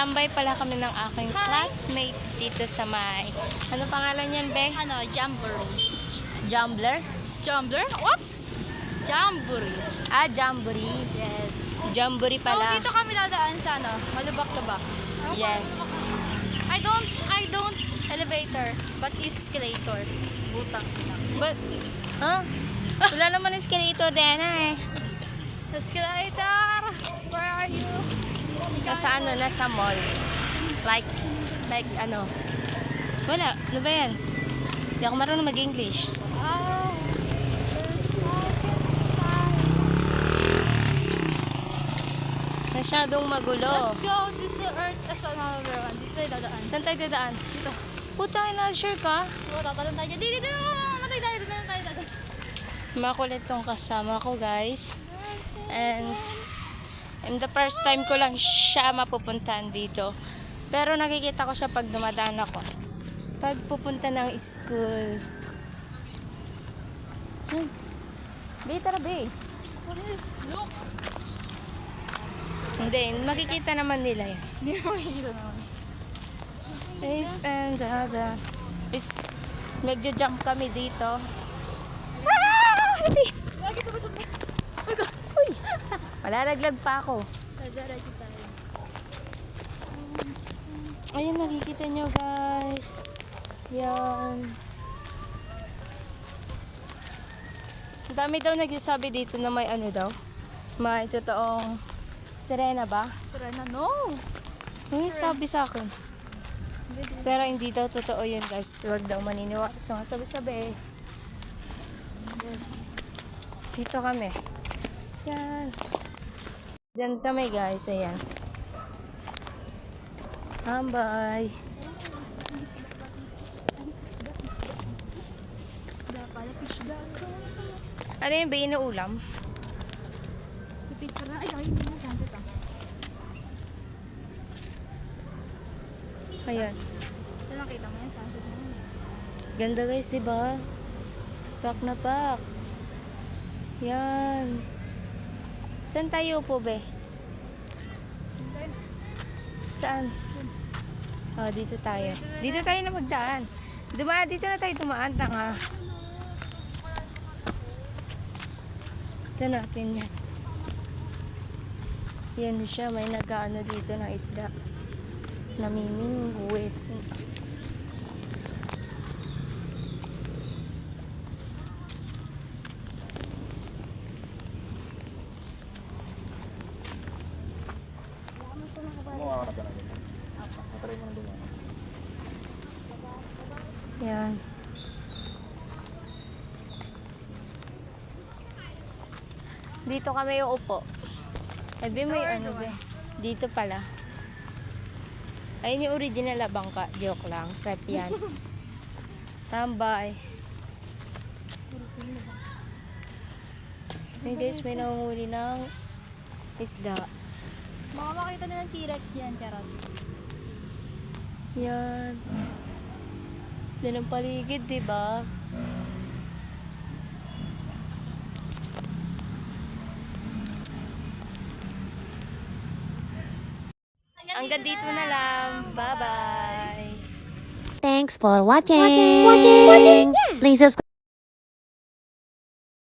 Tambay pala kami ng aking classmate dito sa may... Ano pangalan yan, Be? Jamboree. Jumbler? Jumbler? What's? Jamboree. Ah, Jamboree. Yes. Jamboree So, pala. dito kami dadaan sa Malubak-lubak. Yes. I don't elevator, but escalator. Butang lang. But, huh? Wala naman escalator din eh. Escalator! Where are you? Nasa ano, nasa mall. Like ano. Wala, ano ba yan? Hindi ako marunong mag-English. Oh, there's nothing inside. Masyadong magulo. Let's go. This is Earth. That's another one. Dito tayo dadaan. Saan tayo dadaan? Dito. Puta, sure ka? Oo, tatalon tayo. Dito. Matay tayo. Dito na tayo dadaan. Makulit tong kasama ko, guys. And the first time ko lang siya mapupuntahan dito. Pero nakikita ko siya pag dumadaan ako. Pag pupunta ng school. Be, tara, Be. What is? Look. Hindi, makikita naman nila yan. Hindi mo makikita naman. It's and medyo-jump kami dito. Bakit ba ito? Uy! Malalaglag pa ako. Diretso tayo. Ayun, nakikita nyo, guys. Yan. Ang dami daw nagsasabi dito na may ano daw. May totoong sirena ba? Serena, no. Yung sabi sa akin. Pero hindi daw totoo yun, guys. Huwag daw maniniwala. So, sabi-sabi eh. Dito kami. Yan. Diyan kami, guys. Ayan. Bye. Ano yun ba inuulam? Pipicture na. Ay, hindi na. Sunset ah. Ayan. Ito nakita mo yan. Sunset na yun. Ganda, guys, diba? Pack na pack. Yan. Saan tayo po, be? Saan? Oh, dito tayo. Dito tayo na magdaan. Dito na tayo dumaan. Tanga. Ito natin yan. Yan siya. May nag-ano dito na isda. Namimingwit. Yan. Dito kami uupo. Sabi mo yung ano ba? Dito pala. Ayun yung original na bangka. Joke lang. Prep yan. Tambay. Hey guys, may nangunguli ng isda. Baka makita nila ng T-Rex yan, charot. Yan. Yan ang paligid, diba? Hanggang dito na lang. Bye-bye. Thanks for watching. Please subscribe.